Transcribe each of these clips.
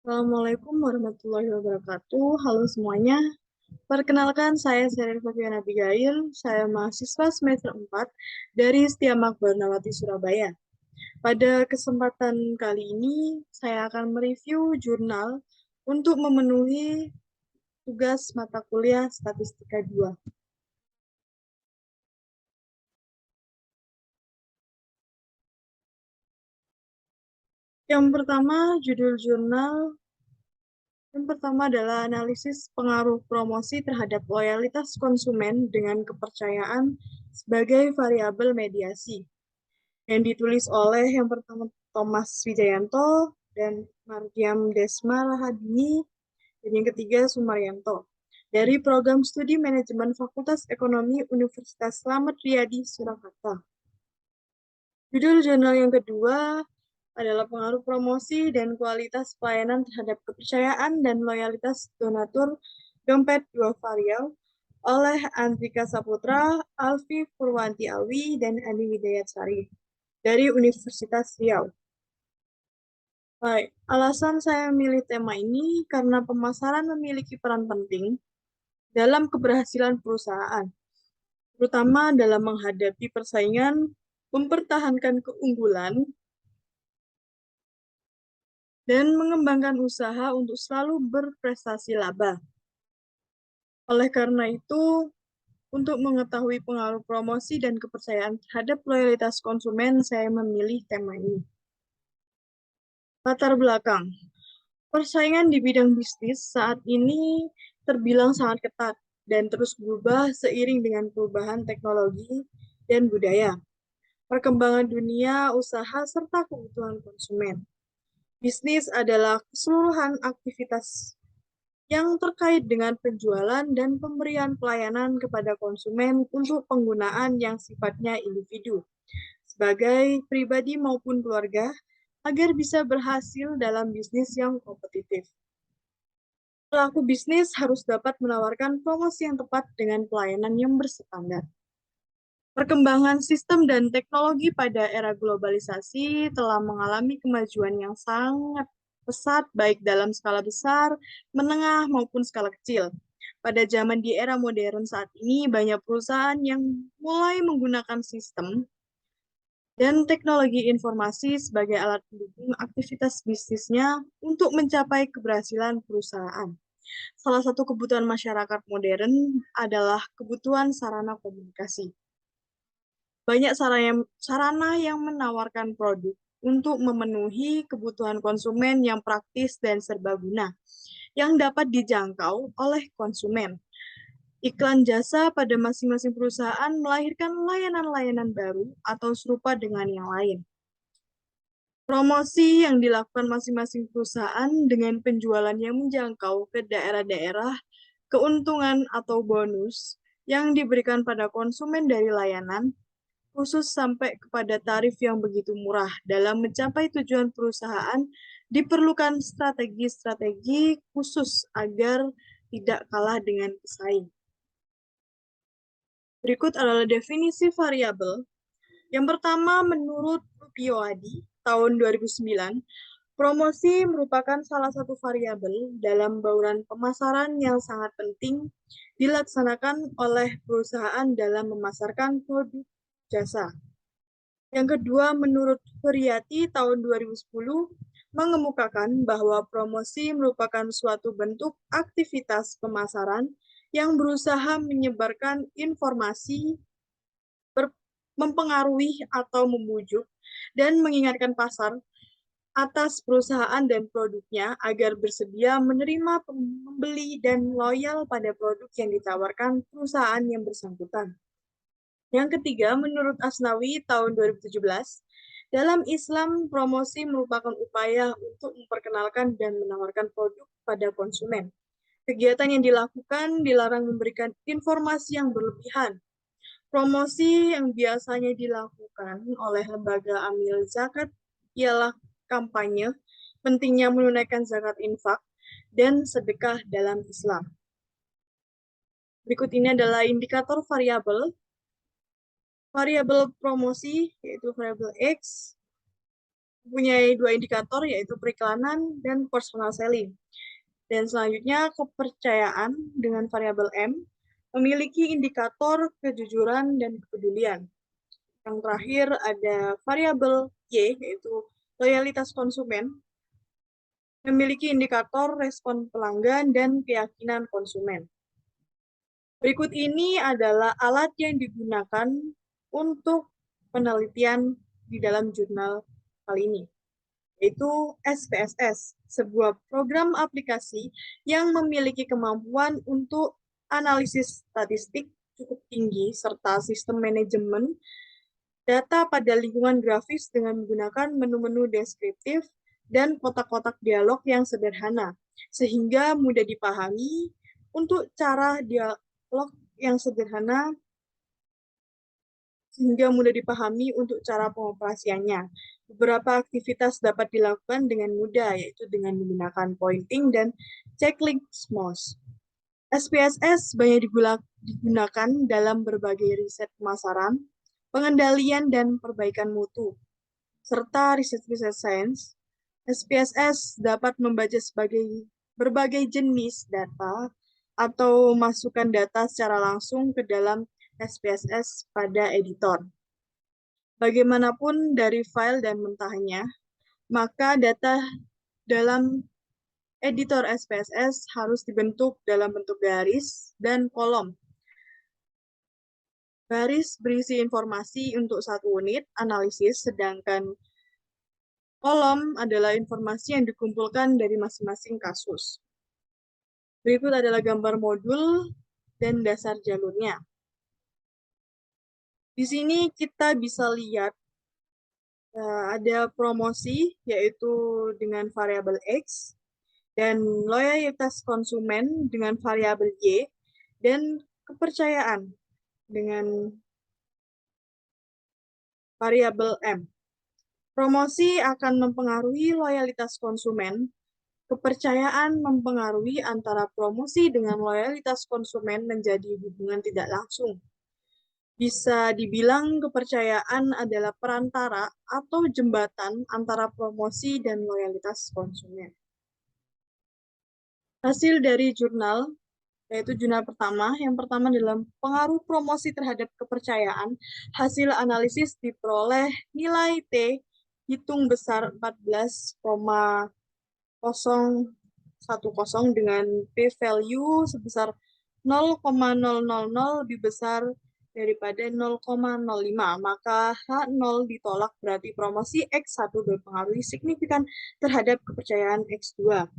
Assalamualaikum warahmatullahi wabarakatuh. Halo semuanya. Perkenalkan, saya Sheryl Fabiana Abigail. Saya mahasiswa semester 4 dari Setia Makbar Nawati, Surabaya. Pada kesempatan kali ini, saya akan mereview jurnal untuk memenuhi tugas mata kuliah Statistika 2. Yang pertama, judul jurnal yang pertama adalah analisis pengaruh promosi terhadap loyalitas konsumen dengan kepercayaan sebagai variabel mediasi, yang ditulis oleh yang pertama Thomas Wijayanto dan Mardiam Desma Rahadini, dan yang ketiga Sumaryanto, dari Program Studi Manajemen Fakultas Ekonomi Universitas Slamet Riyadi, Surakarta. Judul jurnal yang kedua adalah pengaruh promosi dan kualitas pelayanan terhadap kepercayaan dan loyalitas donatur dompet dua varial oleh Andrika Saputra, Alfi Purwanti Awi, dan Andi Widayatsari dari Universitas Riau. Baik, alasan saya memilih tema ini karena pemasaran memiliki peran penting dalam keberhasilan perusahaan, terutama dalam menghadapi persaingan, mempertahankan keunggulan, dan mengembangkan usaha untuk selalu berprestasi laba. Oleh karena itu, untuk mengetahui pengaruh promosi dan kepercayaan terhadap loyalitas konsumen, saya memilih tema ini. Latar belakang. Persaingan di bidang bisnis saat ini terbilang sangat ketat dan terus berubah seiring dengan perubahan teknologi dan budaya, perkembangan dunia usaha, serta kebutuhan konsumen. Bisnis adalah keseluruhan aktivitas yang terkait dengan penjualan dan pemberian pelayanan kepada konsumen untuk penggunaan yang sifatnya individu, sebagai pribadi maupun keluarga, agar bisa berhasil dalam bisnis yang kompetitif. Pelaku bisnis harus dapat menawarkan promosi yang tepat dengan pelayanan yang berstandar. Perkembangan sistem dan teknologi pada era globalisasi telah mengalami kemajuan yang sangat pesat, baik dalam skala besar, menengah, maupun skala kecil. Pada zaman di era modern saat ini, banyak perusahaan yang mulai menggunakan sistem dan teknologi informasi sebagai alat pendukung aktivitas bisnisnya untuk mencapai keberhasilan perusahaan. Salah satu kebutuhan masyarakat modern adalah kebutuhan sarana komunikasi. Banyak sarana yang menawarkan produk untuk memenuhi kebutuhan konsumen yang praktis dan serbaguna, yang dapat dijangkau oleh konsumen. Iklan jasa pada masing-masing perusahaan melahirkan layanan-layanan baru atau serupa dengan yang lain. Promosi yang dilakukan masing-masing perusahaan dengan penjualan yang menjangkau ke daerah-daerah, keuntungan atau bonus yang diberikan pada konsumen dari layanan, khusus sampai kepada tarif yang begitu murah. Dalam mencapai tujuan perusahaan, diperlukan strategi-strategi khusus agar tidak kalah dengan pesaing. Berikut adalah definisi variabel. Yang pertama, menurut Rupioadi, tahun 2009, promosi merupakan salah satu variabel dalam bauran pemasaran yang sangat penting dilaksanakan oleh perusahaan dalam memasarkan produk jasa. Yang kedua, menurut Huriati tahun 2010, mengemukakan bahwa promosi merupakan suatu bentuk aktivitas pemasaran yang berusaha menyebarkan informasi, mempengaruhi atau membujuk, dan mengingatkan pasar atas perusahaan dan produknya agar bersedia menerima pembeli dan loyal pada produk yang ditawarkan perusahaan yang bersangkutan. Yang ketiga, menurut Asnawi tahun 2017, dalam Islam, promosi merupakan upaya untuk memperkenalkan dan menawarkan produk pada konsumen. Kegiatan yang dilakukan dilarang memberikan informasi yang berlebihan. Promosi yang biasanya dilakukan oleh lembaga amil zakat ialah kampanye, pentingnya menunaikan zakat infak, dan sedekah dalam Islam. Berikut ini adalah indikator variabel. Variabel promosi, yaitu variabel X, mempunyai dua indikator, yaitu periklanan dan personal selling. Dan selanjutnya, kepercayaan dengan variabel M memiliki indikator kejujuran dan kepedulian. Yang terakhir ada variabel Y, yaitu loyalitas konsumen, memiliki indikator respon pelanggan dan keyakinan konsumen. Berikut ini adalah alat yang digunakan untuk penelitian di dalam jurnal kali ini, yaitu SPSS, sebuah program aplikasi yang memiliki kemampuan untuk analisis statistik cukup tinggi serta sistem manajemen data pada lingkungan grafis dengan menggunakan menu-menu deskriptif dan kotak-kotak dialog yang sederhana, sehingga mudah dipahami untuk cara dialog yang sederhana sehingga mudah dipahami untuk cara pengoperasiannya. Beberapa aktivitas dapat dilakukan dengan mudah, yaitu dengan menggunakan pointing dan checklist mouse. SPSS banyak digunakan dalam berbagai riset pemasaran, pengendalian dan perbaikan mutu, serta riset-riset sains. SPSS dapat membaca berbagai jenis data atau masukkan data secara langsung ke dalam SPSS pada editor. Bagaimanapun dari file dan mentahnya, maka data dalam editor SPSS harus dibentuk dalam bentuk garis dan kolom. Garis berisi informasi untuk satu unit analisis, sedangkan kolom adalah informasi yang dikumpulkan dari masing-masing kasus. Berikut adalah gambar modul dan dasar jalurnya. Di sini kita bisa lihat ada promosi, yaitu dengan variabel X, dan loyalitas konsumen dengan variabel Y, dan kepercayaan dengan variabel M. Promosi akan mempengaruhi loyalitas konsumen. Kepercayaan mempengaruhi antara promosi dengan loyalitas konsumen menjadi hubungan tidak langsung. Bisa dibilang kepercayaan adalah perantara atau jembatan antara promosi dan loyalitas konsumen. Hasil dari jurnal, yaitu jurnal pertama. Yang pertama dalam pengaruh promosi terhadap kepercayaan. Hasil analisis diperoleh nilai T hitung besar 14,010 dengan p-value sebesar 0,000 lebih besar daripada 0,05. Maka H0 ditolak, berarti promosi X1 berpengaruh signifikan terhadap kepercayaan X2.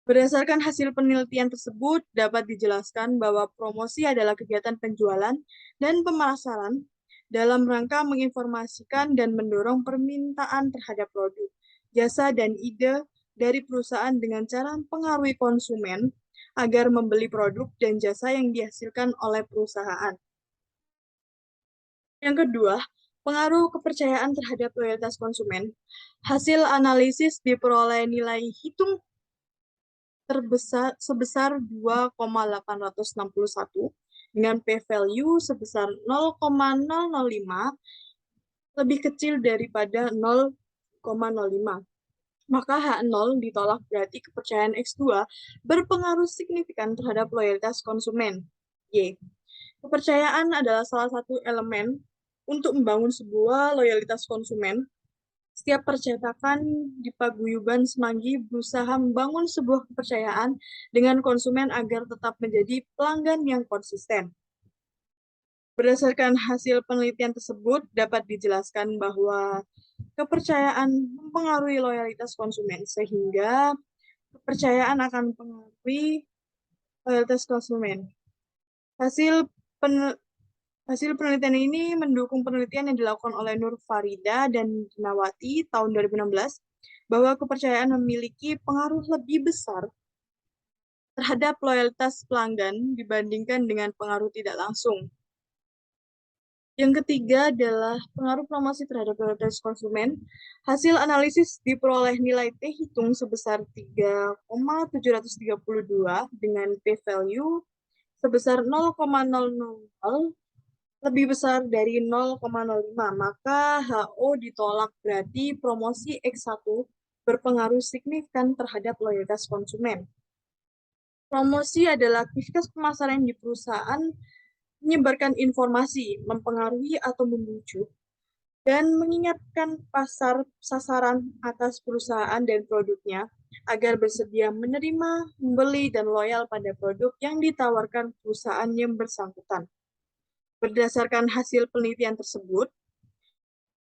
Berdasarkan hasil penelitian tersebut, dapat dijelaskan bahwa promosi adalah kegiatan penjualan dan pemasaran dalam rangka menginformasikan dan mendorong permintaan terhadap produk, jasa, dan ide dari perusahaan dengan cara mempengaruhi konsumen agar membeli produk dan jasa yang dihasilkan oleh perusahaan. Yang kedua, pengaruh kepercayaan terhadap loyalitas konsumen. Hasil analisis diperoleh nilai hitung sebesar 2,861 dengan p-value sebesar 0,005 lebih kecil daripada 0,05. Maka H0 ditolak, berarti kepercayaan X2 berpengaruh signifikan terhadap loyalitas konsumen. Y. Kepercayaan adalah salah satu elemen untuk membangun sebuah loyalitas konsumen. Setiap percetakan di Paguyuban Semanggi berusaha membangun sebuah kepercayaan dengan konsumen agar tetap menjadi pelanggan yang konsisten. Berdasarkan hasil penelitian tersebut, dapat dijelaskan bahwa kepercayaan mempengaruhi loyalitas konsumen, sehingga kepercayaan akan mempengaruhi loyalitas konsumen. Hasil penelitian ini mendukung penelitian yang dilakukan oleh Nur Farida dan Nawati tahun 2016 bahwa kepercayaan memiliki pengaruh lebih besar terhadap loyalitas pelanggan dibandingkan dengan pengaruh tidak langsung. Yang ketiga adalah pengaruh promosi terhadap loyalitas konsumen. Hasil analisis diperoleh nilai T hitung sebesar 3,732 dengan p-value sebesar 0,000 lebih besar dari 0,05, maka HO ditolak, berarti promosi X1 berpengaruh signifikan terhadap loyalitas konsumen. Promosi adalah aktivitas pemasaran di perusahaan menyebarkan informasi, mempengaruhi atau membujuk, dan mengingatkan pasar sasaran atas perusahaan dan produknya agar bersedia menerima, membeli, dan loyal pada produk yang ditawarkan perusahaan yang bersangkutan. Berdasarkan hasil penelitian tersebut,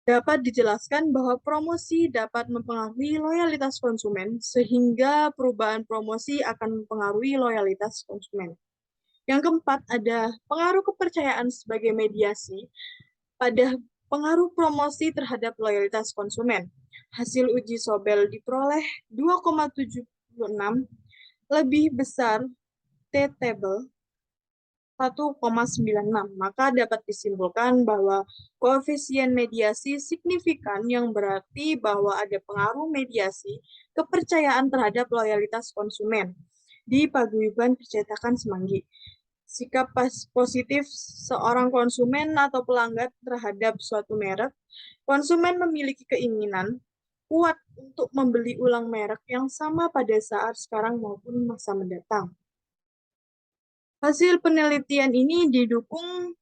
dapat dijelaskan bahwa promosi dapat mempengaruhi loyalitas konsumen, sehingga perubahan promosi akan mempengaruhi loyalitas konsumen. Yang keempat, ada pengaruh kepercayaan sebagai mediasi pada pengaruh promosi terhadap loyalitas konsumen. Hasil uji Sobel diperoleh 2,76 lebih besar T-table 1,96, maka dapat disimpulkan bahwa koefisien mediasi signifikan yang berarti bahwa ada pengaruh mediasi kepercayaan terhadap loyalitas konsumen di Paguyuban Percetakan Semanggi. Sikap positif seorang konsumen atau pelanggan terhadap suatu merek, konsumen memiliki keinginan kuat untuk membeli ulang merek yang sama pada saat sekarang maupun masa mendatang. Hasil penelitian ini didukung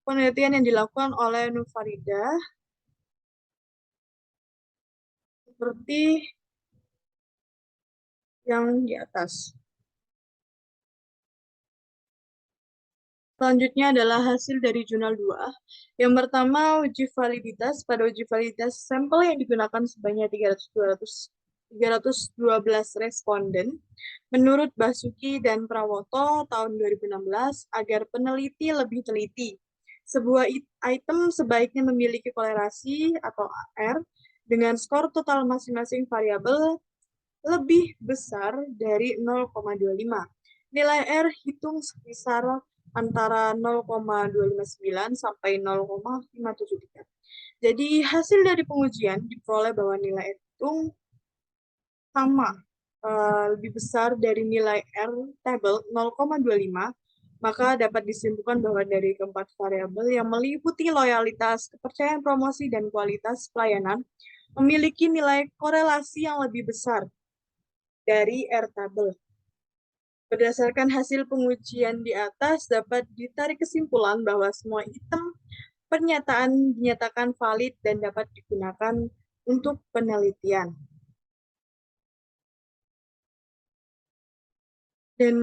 penelitian yang dilakukan oleh Nufarida seperti yang di atas. Selanjutnya adalah hasil dari jurnal 2. Yang pertama, uji validitas. Pada uji validitas, sampel yang digunakan sebanyak 312 responden. Menurut Basuki dan Prawoto tahun 2016, agar peneliti lebih teliti. Sebuah item sebaiknya memiliki kolerasi atau AR dengan skor total masing-masing variabel lebih besar dari 0,25. Nilai R hitung sebesar antara 0,259 sampai 0,573. Jadi hasil dari pengujian diperoleh bahwa nilai R hitung sama, lebih besar dari nilai R table 0,25, maka dapat disimpulkan bahwa dari keempat variabel yang meliputi loyalitas, kepercayaan promosi, dan kualitas pelayanan memiliki nilai korelasi yang lebih besar dari R table. Berdasarkan hasil pengujian di atas, dapat ditarik kesimpulan bahwa semua item pernyataan dinyatakan valid dan dapat digunakan untuk penelitian. Dan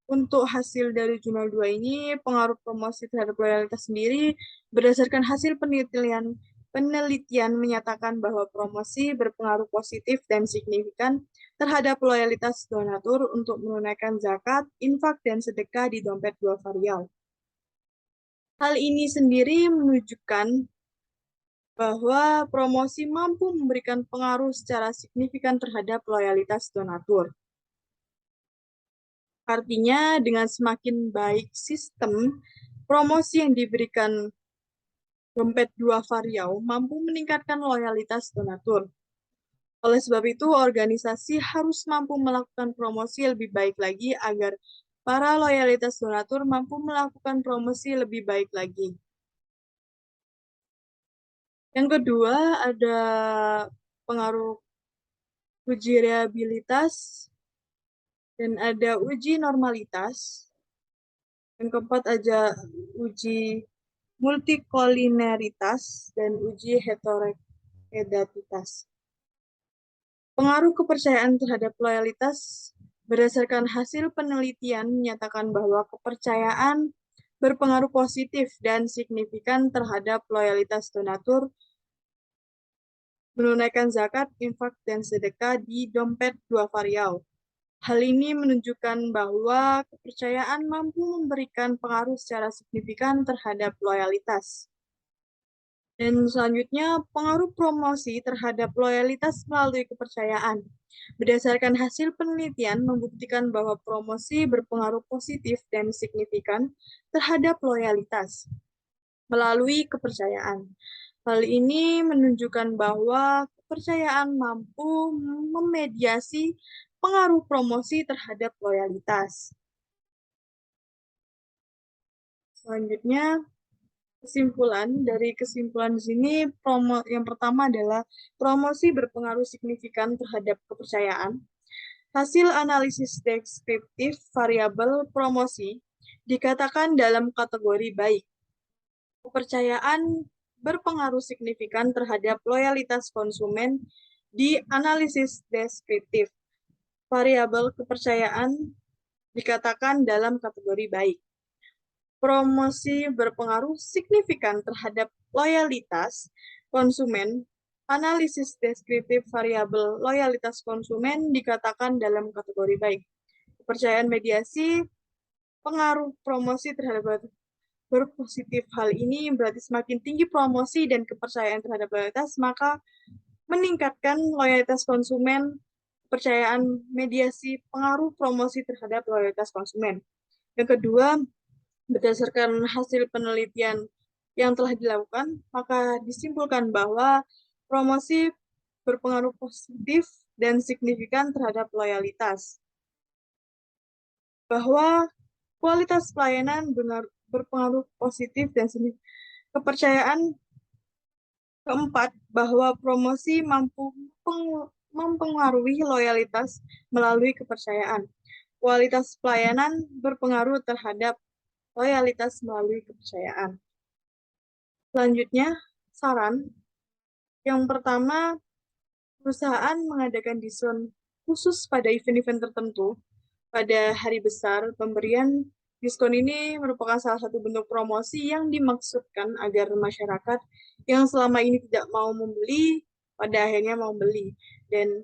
untuk hasil dari jurnal 2 ini, pengaruh promosi terhadap loyalitas sendiri berdasarkan hasil penelitian menyatakan bahwa promosi berpengaruh positif dan signifikan terhadap loyalitas donatur untuk menunaikan zakat, infak, dan sedekah di dompet dua varial. Hal ini sendiri menunjukkan bahwa promosi mampu memberikan pengaruh secara signifikan terhadap loyalitas donatur. Artinya, dengan semakin baik sistem promosi yang diberikan dompet dua variau mampu meningkatkan loyalitas donatur. Oleh sebab itu, organisasi harus mampu melakukan promosi lebih baik lagi agar para loyalitas donatur mampu melakukan promosi lebih baik lagi. Yang kedua, ada pengaruh uji reliabilitas dan ada uji normalitas. Yang keempat ada uji multikolineritas dan uji heterogeneitas. Pengaruh kepercayaan terhadap loyalitas berdasarkan hasil penelitian menyatakan bahwa kepercayaan berpengaruh positif dan signifikan terhadap loyalitas donatur menunaikan zakat, infak, dan sedekah di dompet dua varial. Hal ini menunjukkan bahwa kepercayaan mampu memberikan pengaruh secara signifikan terhadap loyalitas. Dan selanjutnya, pengaruh promosi terhadap loyalitas melalui kepercayaan. Berdasarkan hasil penelitian membuktikan bahwa promosi berpengaruh positif dan signifikan terhadap loyalitas melalui kepercayaan. Hal ini menunjukkan bahwa kepercayaan mampu memediasi pengaruh promosi terhadap loyalitas. Selanjutnya, Dari kesimpulan di sini, yang pertama adalah promosi berpengaruh signifikan terhadap kepercayaan. Hasil analisis deskriptif variabel promosi dikatakan dalam kategori baik. Kepercayaan berpengaruh signifikan terhadap loyalitas konsumen di analisis deskriptif. Variabel kepercayaan dikatakan dalam kategori baik. Promosi berpengaruh signifikan terhadap loyalitas konsumen. Analisis deskriptif variabel loyalitas konsumen dikatakan dalam kategori baik. Kepercayaan mediasi, pengaruh promosi terhadap berpositif. Hal ini berarti semakin tinggi promosi dan kepercayaan terhadap loyalitas, maka meningkatkan loyalitas konsumen, kepercayaan mediasi, pengaruh promosi terhadap loyalitas konsumen. Yang kedua, berdasarkan hasil penelitian yang telah dilakukan, maka disimpulkan bahwa promosi berpengaruh positif dan signifikan terhadap loyalitas. Bahwa kualitas pelayanan berpengaruh positif dan signifikan. Kepercayaan keempat, bahwa promosi mampu mempengaruhi loyalitas melalui kepercayaan. Kualitas pelayanan berpengaruh terhadap loyalitas melalui kepercayaan. Selanjutnya, saran. Yang pertama, perusahaan mengadakan diskon khusus pada event-event tertentu. Pada hari besar, pemberian diskon ini merupakan salah satu bentuk promosi yang dimaksudkan agar masyarakat yang selama ini tidak mau membeli, pada akhirnya mau beli. Dan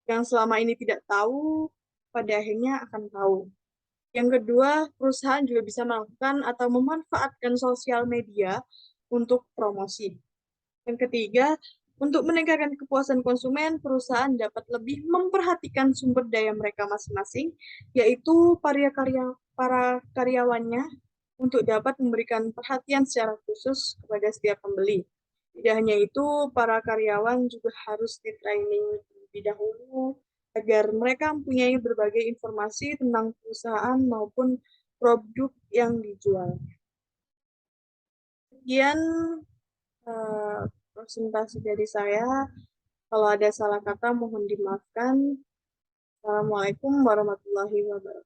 yang selama ini tidak tahu, pada akhirnya akan tahu. Yang kedua, perusahaan juga bisa melakukan atau memanfaatkan sosial media untuk promosi. Yang ketiga, untuk meningkatkan kepuasan konsumen, perusahaan dapat lebih memperhatikan sumber daya mereka masing-masing, yaitu para karyawannya, untuk dapat memberikan perhatian secara khusus kepada setiap pembeli. Tidak hanya itu, para karyawan juga harus di-training terlebih dahulu agar mereka mempunyai berbagai informasi tentang perusahaan maupun produk yang dijual. Sekian presentasi dari saya. Kalau ada salah kata mohon dimaafkan. Assalamualaikum warahmatullahi wabarakatuh.